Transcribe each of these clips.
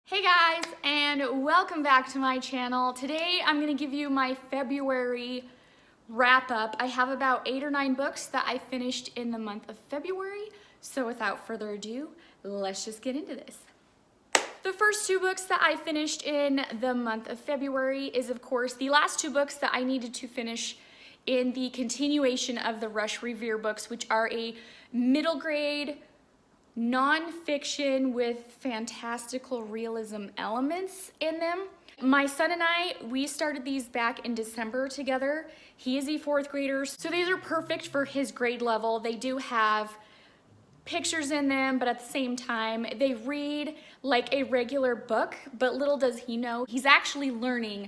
Hey guys, and welcome back to my channel. Today I'm going to give you my February wrap up. I have about 8 or 9 books that I finished in the month of February. So without further ado, let's just get into this. The first 2 books that I finished in the month of February is of course the last 2 books that I needed to finish in the continuation of the Rush Revere books, which are a middle grade nonfiction with fantastical realism elements in them. My son and I, we started these back in December together. He is a 4th grader, so these are perfect for his grade level. They do have pictures in them, but at the same time, they read like a regular book, but little does he know, he's actually learning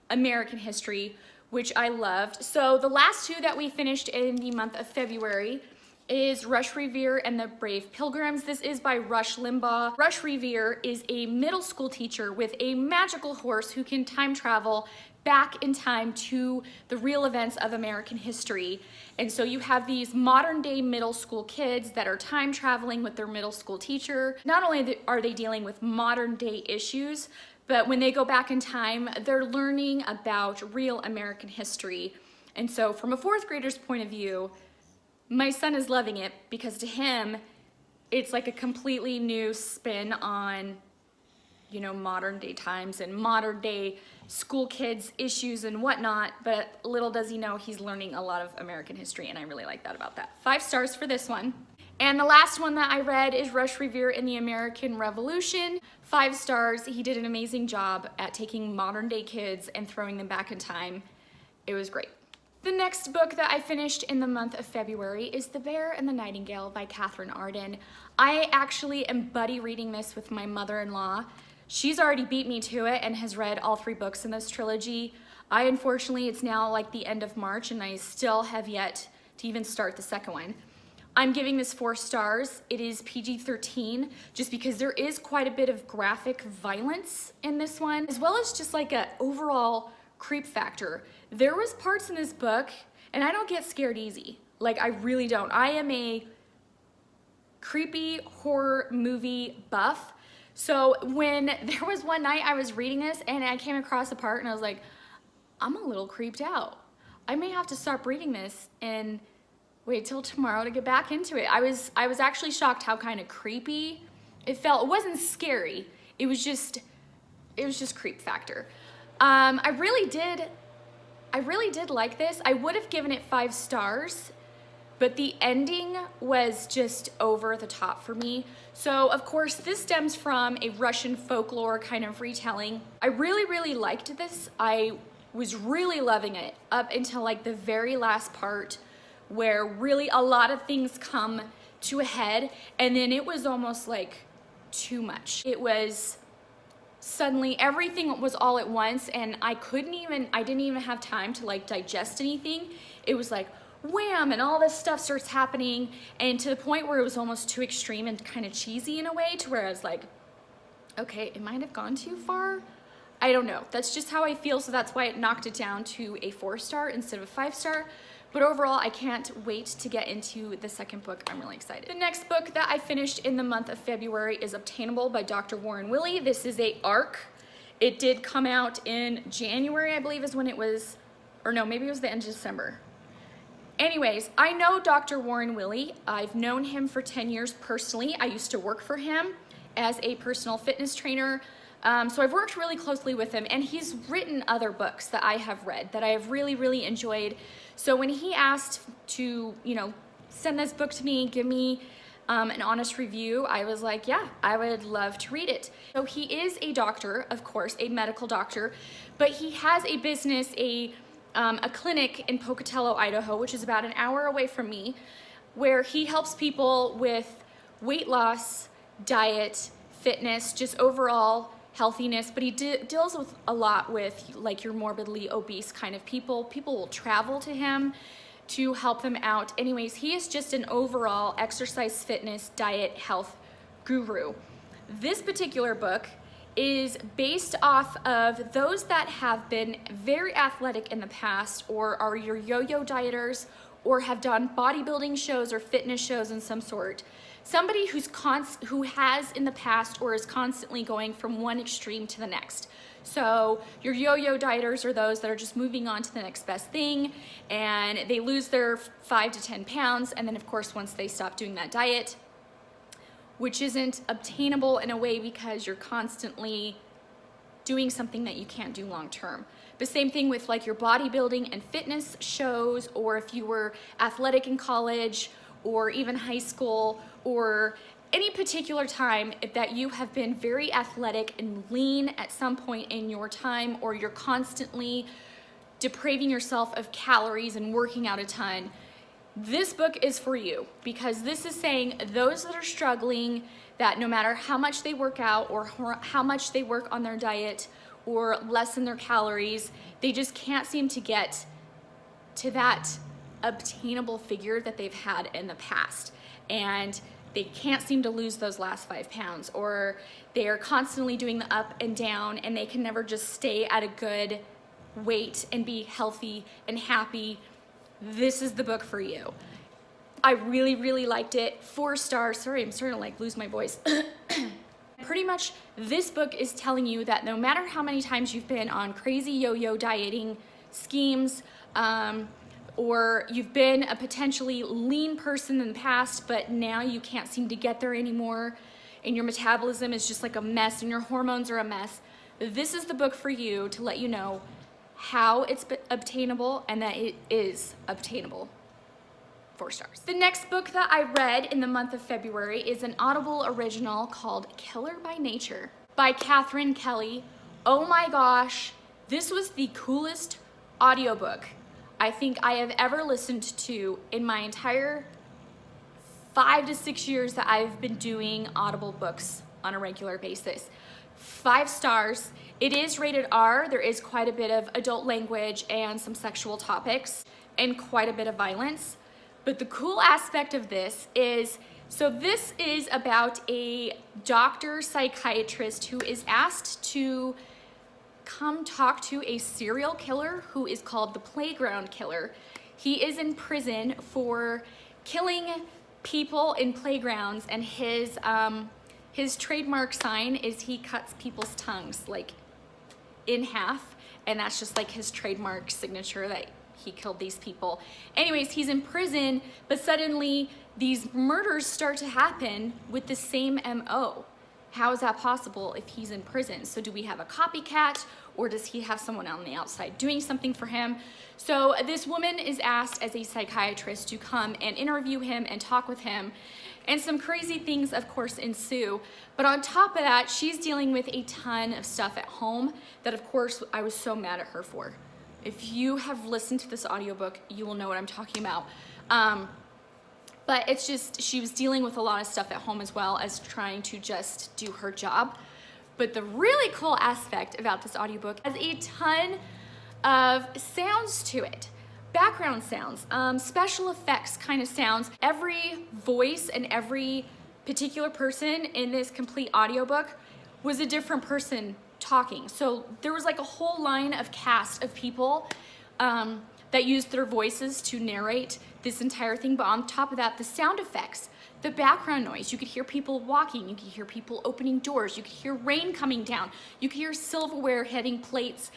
American history, which I loved. So the last 2 that we finished in the month of February is Rush Revere and the Brave Pilgrims. This is by Rush Limbaugh. Rush Revere is a middle school teacher with a magical horse who can time travel back in time to the real events of American history. And so you have these modern day middle school kids that are time traveling with their middle school teacher. Not only are they dealing with modern day issues, but when they go back in time, they're learning about real American history. And so from a 4th grader's point of view, my son is loving it because to him, it's like a completely new spin on, you know, modern day times and modern day school kids issues and whatnot, but little does he know he's learning a lot of American history, and I really like that about that. 5 stars for this one. And the last one that I read is Rush Revere in the American Revolution. 5 stars. He did an amazing job at taking modern day kids and throwing them back in time. It was great. The next book that I finished in the month of February is The Bear and the Nightingale by Katherine Arden. I actually am buddy reading this with my mother-in-law. She's already beat me to it and has read all 3 books in this trilogy. Unfortunately, it's now like the end of March and I still have yet to even start the second one. I'm giving this 4 stars. It is PG-13 just because there is quite a bit of graphic violence in this one, as well as just like a overall creep factor. There was parts in this book, and I don't get scared easy. Like, I really don't. I am a creepy horror movie buff. So when there was one night I was reading this and I came across a part and I was like, I'm a little creeped out. I may have to stop reading this and wait till tomorrow to get back into it. I was actually shocked how kind of creepy it felt. It wasn't scary. It was just creep factor. I really did like this. I would have given it 5 stars, but the ending was just over the top for me. So of course this stems from a Russian folklore kind of retelling. I really liked this. I was really loving it up until like the very last part where really a lot of things come to a head, and then it was almost like too much. It was suddenly everything was all at once and I didn't even have time to like digest anything. It was like wham, and all this stuff starts happening, and to the point where it was almost too extreme and kind of cheesy in a way, to where I was like, okay, it might have gone too far. I don't know. That's just how I feel, so that's why it knocked it down to a 4 star instead of a 5 star. But overall, I can't wait to get into the second book. I'm really excited. The next book that I finished in the month of February is Obtainable by Dr. Warren Willey. This is a ARC. It did come out in January, I believe is when it was, or no, maybe it was the end of December. Anyways, I know Dr. Warren Willey. I've known him for 10 years personally. I used to work for him as a personal fitness trainer. So I've worked really closely with him, and he's written other books that I have read that I have really enjoyed. So when he asked to, you know, send this book to me, give me an honest review, I was like, yeah, I would love to read it. So he is a doctor, of course, a medical doctor, but he has a business, a clinic in Pocatello, Idaho, which is about an hour away from me, where he helps people with weight loss, diet, fitness, just overall healthiness, but he deals with a lot with like your morbidly obese kind of people. People will travel to him to help them out. Anyways, he is just an overall exercise, fitness, diet, health guru. This particular book is based off of those that have been very athletic in the past, or are your yo-yo dieters, or have done bodybuilding shows or fitness shows in some sort. somebody who has in the past or is constantly going from one extreme to the next. So your yo-yo dieters are those that are just moving on to the next best thing, and they lose their 5 to 10 pounds, and then of course once they stop doing that diet, which isn't obtainable in a way because you're constantly doing something that you can't do long term. The same thing with like your bodybuilding and fitness shows, or if you were athletic in college or even high school, or any particular time that you have been very athletic and lean at some point in your time, or you're constantly depraving yourself of calories and working out a ton, this book is for you, because this is saying those that are struggling, that no matter how much they work out or how much they work on their diet or lessen their calories, they just can't seem to get to that obtainable figure that they've had in the past. And they can't seem to lose those last 5 pounds, or they are constantly doing the up and down, and they can never just stay at a good weight and be healthy and happy. This is the book for you. I really, really liked it. 4 stars. Sorry, I'm starting to like lose my voice. Pretty much this book is telling you that no matter how many times you've been on crazy yo-yo dieting schemes, or you've been a potentially lean person in the past, but now you can't seem to get there anymore, and your metabolism is just like a mess and your hormones are a mess, this is the book for you to let you know how it's obtainable and that it is obtainable. 4 stars. The next book that I read in the month of February is an Audible original called Killer by Nature by Catherine Kelly. Oh my gosh, this was the coolest audiobook I think I have ever listened to in my entire 5 to 6 years that I've been doing Audible books on a regular basis. 5 stars. It is rated R. There is quite a bit of adult language and some sexual topics and quite a bit of violence. But the cool aspect of this is, so this is about a doctor psychiatrist who is asked to come talk to a serial killer who is called the Playground Killer. He is in prison for killing people in playgrounds, and his trademark sign is he cuts people's tongues like in half, and that's just like his trademark signature that he killed these people. Anyways, he's in prison, but suddenly these murders start to happen with the same MO. How is that possible if he's in prison? So do we have a copycat, or does he have someone on the outside doing something for him? So this woman is asked as a psychiatrist to come and interview him and talk with him, and some crazy things of course ensue. But on top of that, she's dealing with a ton of stuff at home that of course I was so mad at her for. If you have listened to this audiobook, you will know what I'm talking about. But it's just, she was dealing with a lot of stuff at home as well as trying to just do her job. But the really cool aspect about this audiobook has a ton of sounds to it. Background sounds, special effects kind of sounds. Every voice and every particular person in this complete audiobook was a different person talking. So there was like a whole line of cast of people that used their voices to narrate this entire thing. But on top of that, the sound effects, the background noise, you could hear people walking, you could hear people opening doors, you could hear rain coming down, you could hear silverware hitting plates.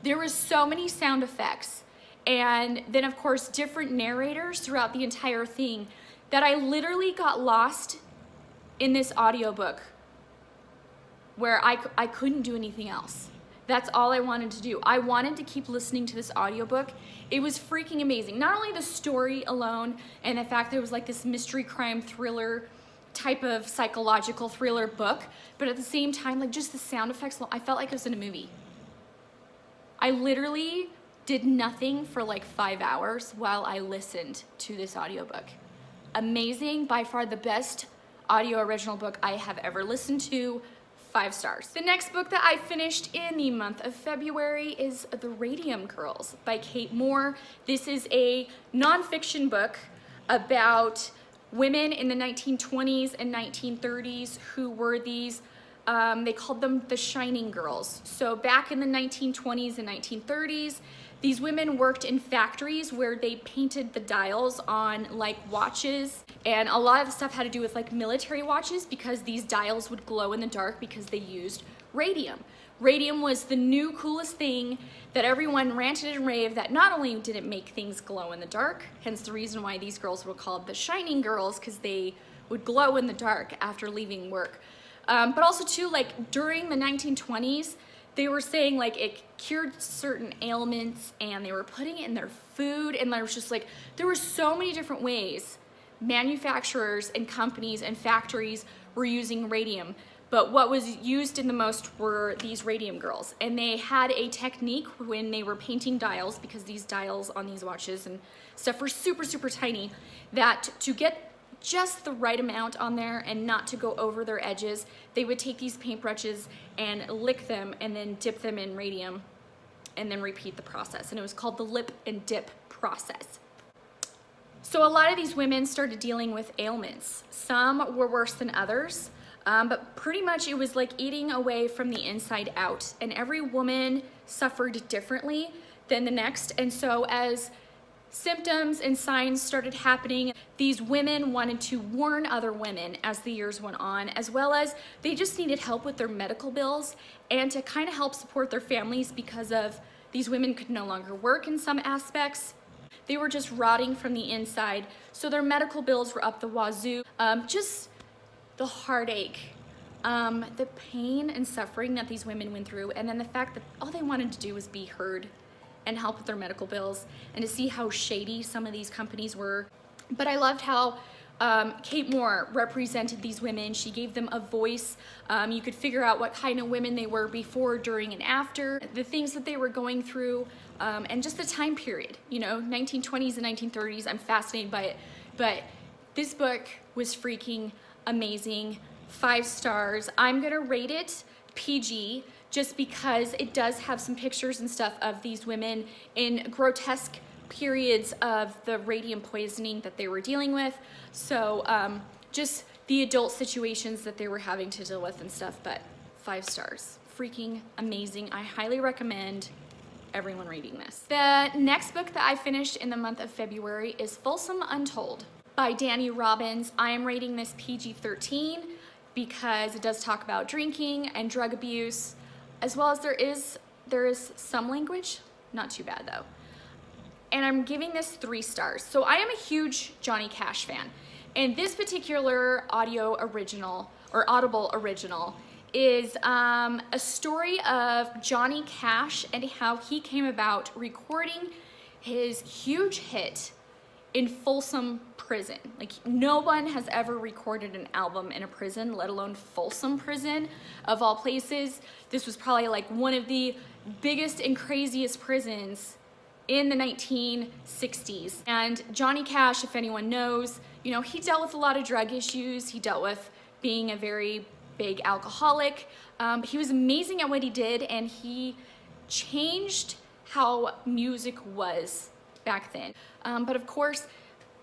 There was so many sound effects. And then of course, different narrators throughout the entire thing that I literally got lost in this audiobook where I couldn't do anything else. That's all I wanted to do. I wanted to keep listening to this audiobook. It was freaking amazing. Not only the story alone and the fact that it was like this mystery crime thriller type of psychological thriller book, but at the same time, like just the sound effects, I felt like I was in a movie. I literally did nothing for like 5 hours while I listened to this audiobook. Amazing, by far the best audio original book I have ever listened to. 5 stars. The next book that I finished in the month of February is The Radium Girls by Kate Moore. This is a nonfiction book about women in the 1920s and 1930s who were these, they called them the Shining Girls. So back in the 1920s and 1930s, these women worked in factories where they painted the dials on like watches And a lot of the stuff had to do with like military watches, because these dials would glow in the dark because they used radium. Radium was the new coolest thing that everyone ranted and raved that not only did it make things glow in the dark, hence the reason why these girls were called the Shining Girls, because they would glow in the dark after leaving work. But also too, like during the 1920s, they were saying like it cured certain ailments, and they were putting it in their food, and there was just like, there were so many different ways manufacturers and companies and factories were using radium. But what was used in the most were these radium girls. And they had a technique when they were painting dials, because these dials on these watches and stuff were super, super tiny, that to get just the right amount on there and not to go over their edges, they would take these paintbrushes and lick them and then dip them in radium and then repeat the process. And it was called the lip and dip process. So a lot of these women started dealing with ailments. Some were worse than others. But pretty much it was like eating away from the inside out, and every woman suffered differently than the next. And so as symptoms and signs started happening, these women wanted to warn other women as the years went on, as well as they just needed help with their medical bills and to kind of help support their families, because of these women could no longer work in some aspects. They were just rotting from the inside, so their medical bills were up the wazoo. Just the heartache, the pain and suffering that these women went through, and then the fact that all they wanted to do was be heard and help with their medical bills, and to see how shady some of these companies were. But I loved how Kate Moore represented these women. She gave them a voice. You could figure out what kind of women they were before, during, and after, the things that they were going through, and just the time period, you know, 1920s and 1930s. I'm fascinated by it. But this book was freaking amazing. 5 stars. I'm gonna rate it PG, just because it does have some pictures and stuff of these women in grotesque periods of the radium poisoning that they were dealing with. So just the adult situations that they were having to deal with and stuff. But 5 stars. Freaking amazing. I highly recommend everyone reading this. The next book that I finished in the month of February is Folsom Untold by Dani Robbins. I am rating this PG-13 because it does talk about drinking and drug abuse, as well as there is some language, not too bad though. And I'm giving this 3 stars. So I am a huge Johnny Cash fan, and this particular audio original, or Audible original, is a story of Johnny Cash and how he came about recording his huge hit in Folsom Prison. Like, no one has ever recorded an album in a prison, let alone Folsom Prison of all places. This was probably like one of the biggest and craziest prisons in the 1960s. And Johnny Cash, if anyone knows, you know, he dealt with a lot of drug issues. He dealt with being a very big alcoholic. He was amazing at what he did, and he changed how music was back then. But of course,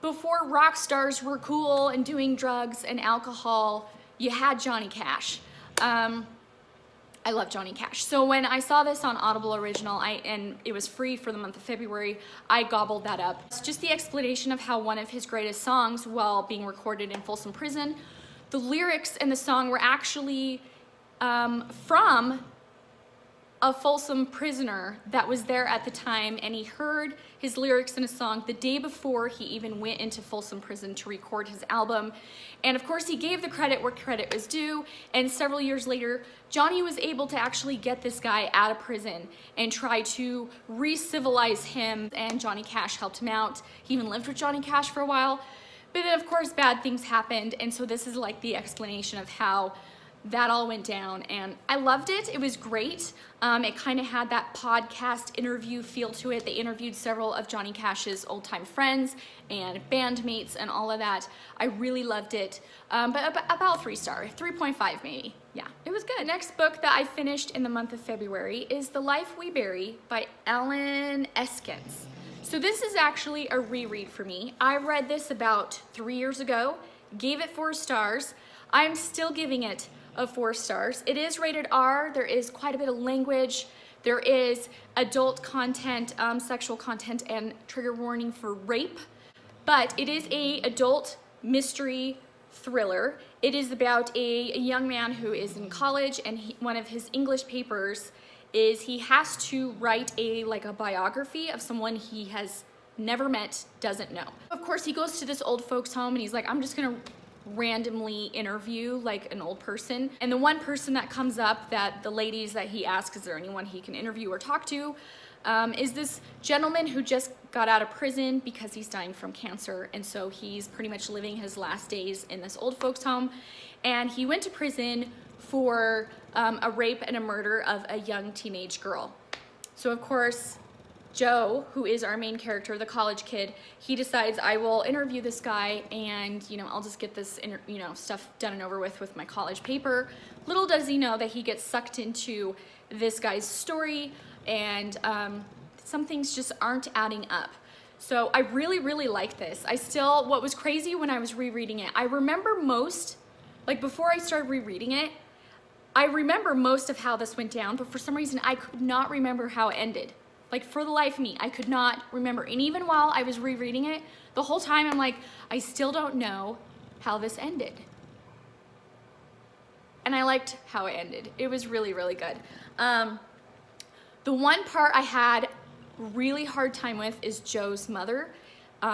before rock stars were cool and doing drugs and alcohol, you had Johnny Cash. I love Johnny Cash. So when I saw this on Audible Original, and it was free for the month of February, I gobbled that up. It's just the explanation of how one of his greatest songs, while being recorded in Folsom Prison, the lyrics in the song were actually from a Folsom prisoner that was there at the time, and he heard his lyrics in a song the day before he even went into Folsom Prison to record his album. And of course, he gave the credit where credit was due, and several years later, Johnny was able to actually get this guy out of prison and try to re-civilize him, and Johnny Cash helped him out. He even lived with Johnny Cash for a while. But then, of course, bad things happened, and so this is like the explanation of how that all went down, and I loved it. It was great. It kind of had that podcast interview feel to it. They interviewed several of Johnny Cash's old-time friends and bandmates and all of that. I really loved it, but about 3 star, 3.5 maybe. Yeah, it was good. The next book that I finished in the month of February is The Life We Bury by Allen Eskens. So this is actually a reread for me. I read this about 3 years ago, gave it 4 stars. I'm still giving it 4 stars. It is rated R. There is quite a bit of language. There is adult content, sexual content, and trigger warning for rape. But it is a adult mystery thriller. It is about a young man who is in college, and one of his English papers is he has to write a biography of someone he has never met, doesn't know. Of course, he goes to this old folks home and he's like, I'm just gonna randomly interview like an old person. And the one person that comes up, that the ladies that he asks, is there anyone he can interview or talk to, is this gentleman who just got out of prison because he's dying from cancer. And so he's pretty much living his last days in this old folks home. And he went to prison for a rape and a murder of a young teenage girl. So of course, Joe, who is our main character, the college kid, he decides, I will interview this guy and, I'll just get this, stuff done and over with my college paper. Little does he know that he gets sucked into this guy's story, and some things just aren't adding up. So I really, really like this. What was crazy when I was rereading it, I remember most, before I started rereading it, I remember most of how this went down, but for some reason I could not remember how it ended. For the life of me, I could not remember. And even while I was rereading it, the whole time I'm like, I still don't know how this ended. And I liked how it ended. It was really, really good. The one part I had really hard time with is Joe's mother.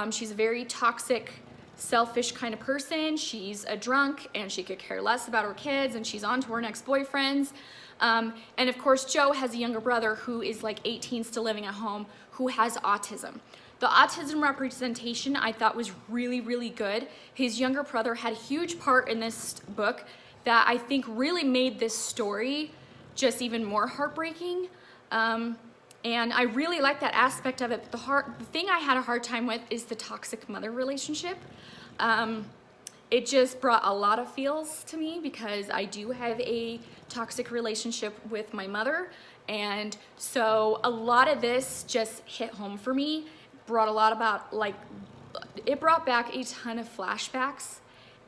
She's a very toxic, selfish kind of person. She's a drunk and she could care less about her kids, and she's on to her next boyfriends. And of course, Joe has a younger brother who is 18, still living at home, who has autism. The autism representation I thought was really, really good. His younger brother had a huge part in this book that I think really made this story just even more heartbreaking. And I really like that aspect of it. The thing I had a hard time with is the toxic mother relationship. It just brought a lot of feels to me because I do have a toxic relationship with my mother. And so a lot of this just hit home for me. Brought a lot about, it brought back a ton of flashbacks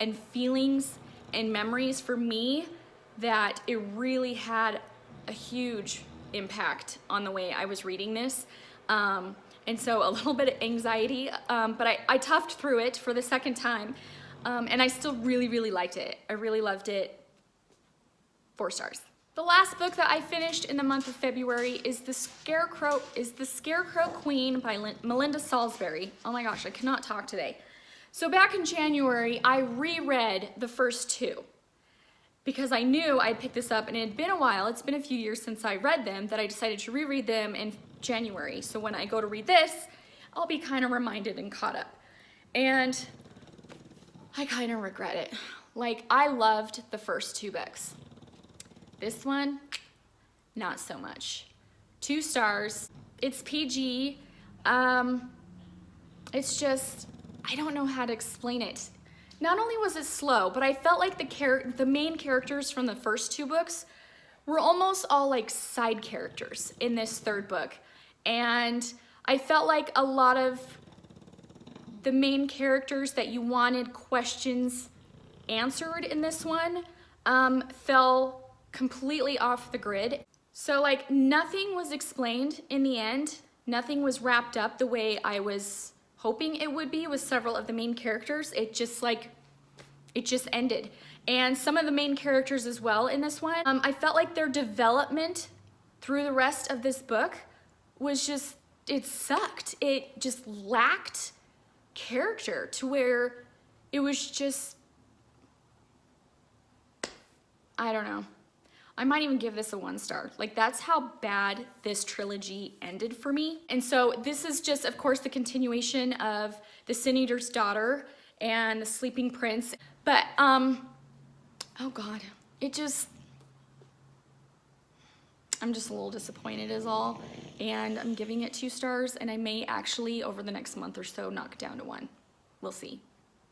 and feelings and memories for me that it really had a huge impact on the way I was reading this. And so a little bit of anxiety, but I toughed through it for the second time. And I still really, really liked it. I really loved it. 4 stars. The last book that I finished in the month of February is The Scarecrow Queen by Melinda Salisbury. Oh my gosh, I cannot talk today. So back in January, I reread the first 2 because I knew I'd picked this up, and it had been a while. It's been a few years since I read them that I decided to reread them in January. So when I go to read this, I'll be kind of reminded and caught up. And I kind of regret it. I loved the first 2 books. This one, not so much. 2 stars. It's PG. It's just, I don't know how to explain it. Not only was it slow, but I felt like the main characters from the first 2 books were almost all side characters in this 3rd book. And I felt like a lot of the main characters that you wanted questions answered in this one fell completely off the grid. So nothing was explained in the end. Nothing was wrapped up the way I was hoping it would be with several of the main characters. It just ended. And some of the main characters as well in this one, I felt like their development through the rest of this book was just, it sucked. It just lacked character to where it was just, I don't know. I might even give this a 1 star. That's how bad this trilogy ended for me. And so this is just, of course, the continuation of The Sin Eater's Daughter and The Sleeping Prince. But, oh God, I'm just a little disappointed is all. And I'm giving it 2 stars, and I may actually, over the next month or so, knock it down to 1. We'll see.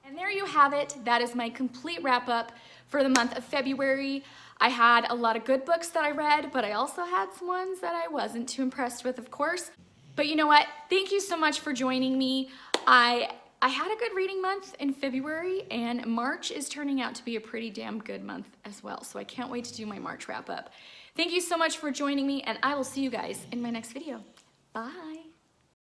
And there you have it. That is my complete wrap up for the month of February. I had a lot of good books that I read, but I also had some ones that I wasn't too impressed with, of course. But you know what? Thank you so much for joining me. I had a good reading month in February, and March is turning out to be a pretty damn good month as well. So I can't wait to do my March wrap up. Thank you so much for joining me, and I will see you guys in my next video. Bye.